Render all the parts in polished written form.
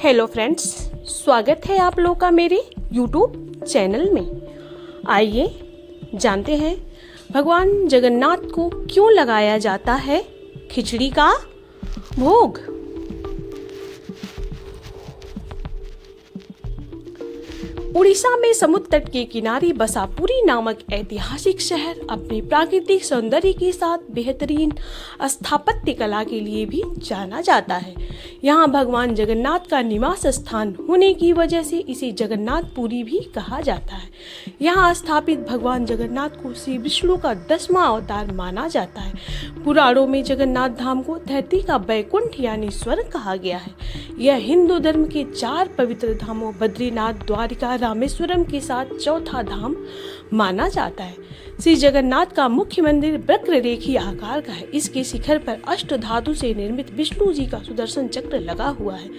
Hello friends, स्वागत है आप लोगों का मेरे YouTube चैनल में। आइए जानते हैं भगवान जगन्नाथ को क्यों लगाया जाता है खिचड़ी का भोग। उड़ीसा में समुद्र तट के किनारे बसा पुरी नामक ऐतिहासिक शहर अपने प्राकृतिक सौंदर्य के साथ बेहतरीन स्थापत्य कला के लिए भी जाना जाता है। यहाँ भगवान जगन्नाथ का निवास स्थान होने की वजह से इसे जगन्नाथपुरी भी कहा जाता है। यहाँ स्थापित भगवान जगन्नाथ को श्री विष्णु का 10वां अवतार माना जाता है। पुराणों में जगन्नाथ धाम को धरती का बैकुंठ यानी स्वर्ग कहा गया है। यह हिंदू धर्म के 4 पवित्र धामों बद्रीनाथ, द्वारिका, रामेश्वरम के साथ चौथा धाम माना जाता है। श्री जगन्नाथ का मुख्य मंदिर वक्र रेखी आकार का है। इसके शिखर पर अष्ट धातु से निर्मित विष्णु जी का सुदर्शन चक्र लगा हुआ है,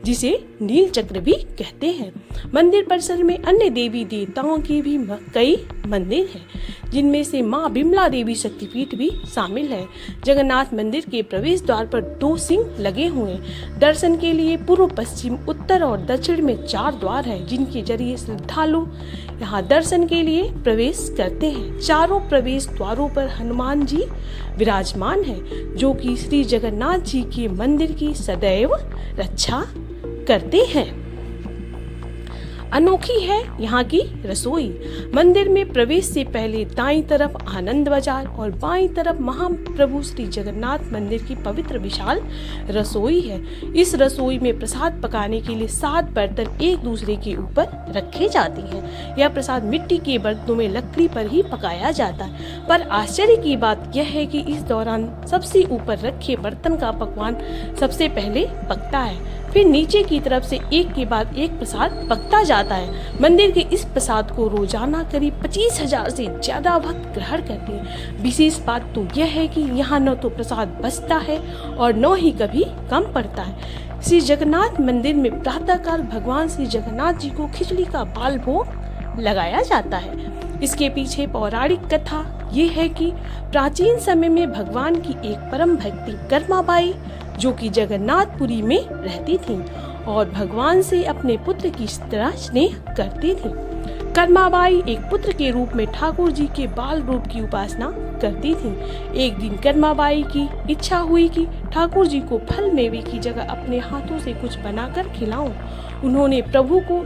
जिसे नील चक्र भी कहते हैं। मंदिर परिसर में अन्य देवी देवताओं के भी कई मंदिर हैं, जिनमें से माँ बिमला देवी शक्तिपीठ भी शामिल है। जगन्नाथ मंदिर के प्रवेश द्वार पर 2 सिंह लगे हुए हैं। दर्शन के लिए पूर्व, पश्चिम, उत्तर और दक्षिण में 4 द्वार हैं, जिनके जरिए श्रद्धालु यहाँ दर्शन के लिए प्रवेश करते हैं। चारों प्रवेश द्वारों पर हनुमान जी विराजमान हैं, जो कि श्री जगन्नाथ जी के मंदिर की सदैव रक्षा करते हैं। अनोखी है यहाँ की रसोई। मंदिर में प्रवेश से पहले दाईं तरफ आनंद बाजार और बाईं तरफ महाप्रभु श्री जगन्नाथ मंदिर की पवित्र विशाल रसोई है। इस रसोई में प्रसाद पकाने के लिए 7 बर्तन एक दूसरे के ऊपर रखे जाते हैं। यह प्रसाद मिट्टी के बर्तनों में लकड़ी पर ही पकाया जाता है। पर आश्चर्य की बात यह है कि इस दौरान सबसे ऊपर रखे बर्तन का पकवान सबसे पहले पकता है, फिर नीचे की तरफ से एक के बाद एक प्रसाद पकता जाता है। मंदिर के इस प्रसाद को रोजाना करीब 25,000 से ज्यादा भक्त ग्रहण करते हैं। विशेष बात तो यह है कि यहाँ न तो प्रसाद बचता है और न ही कभी कम पड़ता है। श्री जगन्नाथ मंदिर में प्रातःकाल भगवान श्री जगन्नाथ जी को खिचड़ी का बाल भोग लगाया जाता है। इसके पीछे पौराणिक कथा ये है कि प्राचीन समय में भगवान की एक परम भक्ति कर्माबाई, जो कि जगन्नाथपुरी में रहती थी और भगवान से अपने पुत्र की तरह स्नेह करती थी। कर्माबाई एक पुत्र के रूप में ठाकुर जी के बाल रूप की उपासना करती थी। एक दिन कर्माबाई की इच्छा हुई कि ठाकुर जी को फल मेवे की जगह अपने हाथों से कुछ बनाकर खिलाऊं। उन्होंने प्रभु को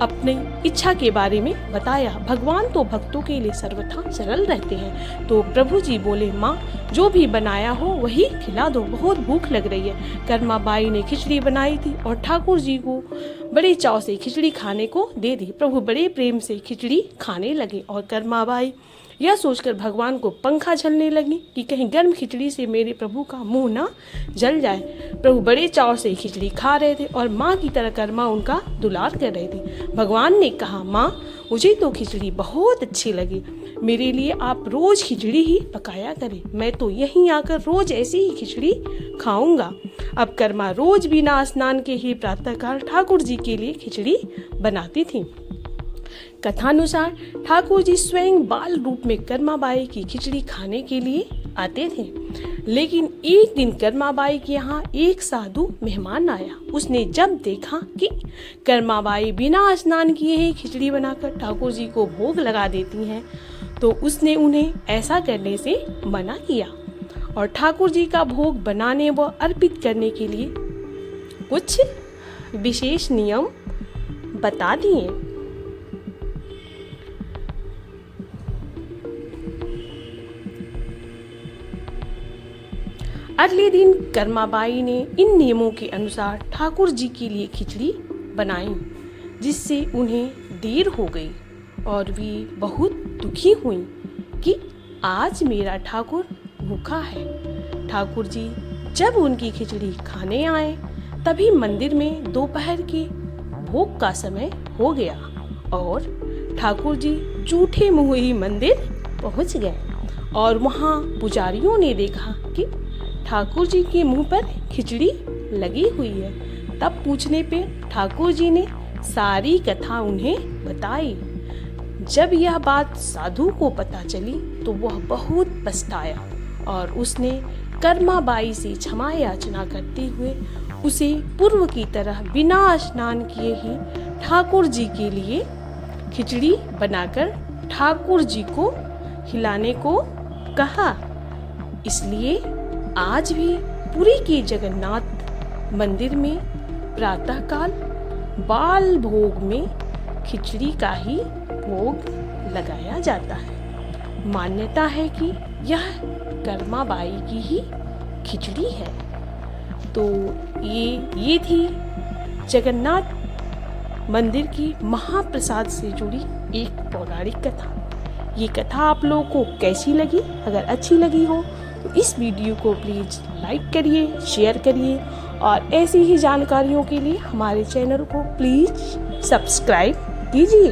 अपनी इच्छा के बारे में बताया। भगवान तो भक्तों के लिए सर्वथा सरल रहते हैं, तो प्रभु जी बोले, माँ जो भी बनाया हो वही खिला दो, बहुत भूख लग रही है। कर्माबाई ने खिचड़ी बनाई थी और ठाकुर जी को बड़े चाव से खिचड़ी खाने को दे दी। प्रभु बड़े प्रेम से खिचड़ी खाने लगे और कर्माबाई यह सोचकर भगवान को पंखा झलने लगी कि कहीं गर्म खिचड़ी से मेरे प्रभु का मुंह ना जल जाए। प्रभु बड़े चाव से खिचड़ी खा रहे थे और माँ की तरह कर्मा उनका दुलार कर रहे थे। भगवान ने कहा, माँ मुझे तो खिचड़ी बहुत अच्छी लगी, मेरे लिए आप रोज खिचड़ी ही पकाया करें, मैं तो यहीं आकर रोज ऐसी ही खिचड़ी खाऊंगा। अब कर्मा रोज बिना स्नान के ही प्रातःकाल ठाकुर जी के लिए खिचड़ी बनाती थी। कथानुसार ठाकुर जी स्वयं बाल रूप में कर्माबाई की खिचड़ी खाने के लिए आते थे। लेकिन एक दिन कर्माबाई के यहाँ एक साधु मेहमान आया। उसने जब देखा कि कर्माबाई बिना स्नान किए ही खिचड़ी बनाकर ठाकुर जी को भोग लगा देती हैं, तो उसने उन्हें ऐसा करने से मना किया और ठाकुर जी का भोग बनाने व अर्पित करने के लिए कुछ विशेष नियम बता दिए। अगले दिन कर्माबाई ने इन नियमों के अनुसार ठाकुर जी के लिए खिचड़ी बनाई, जिससे उन्हें देर हो गई और वे बहुत दुखी हुई कि आज मेरा ठाकुर भूखा है। ठाकुर जी जब उनकी खिचड़ी खाने आए, तभी मंदिर में दोपहर के भोग का समय हो गया और ठाकुर जी जूठे मुंह ही मंदिर पहुंच गए और वहां पुजारियों ने देखा कि ठाकुर जी के मुंह पर खिचड़ी लगी हुई है। तब पूछने पे ठाकुर जी ने सारी कथा उन्हें बताई। जब यह बात साधु को पता चली तो वह बहुत पछताया और उसने कर्माबाई से क्षमा याचना करते हुए उसे पूर्व की तरह बिना स्नान किए ही ठाकुर जी के लिए खिचड़ी बनाकर ठाकुर जी को खिलाने को कहा। इसलिए आज भी पुरी के जगन्नाथ मंदिर में प्रातःकाल बाल भोग में खिचड़ी का ही भोग लगाया जाता है। मान्यता है कि यह कर्मा बाई की ही खिचड़ी है। तो ये थी जगन्नाथ मंदिर की महाप्रसाद से जुड़ी एक पौराणिक कथा। ये कथा आप लोगों को कैसी लगी? अगर अच्छी लगी हो तो इस वीडियो को प्लीज़ लाइक करिए, शेयर करिए और ऐसी ही जानकारियों के लिए हमारे चैनल को प्लीज़ सब्सक्राइब कीजिए।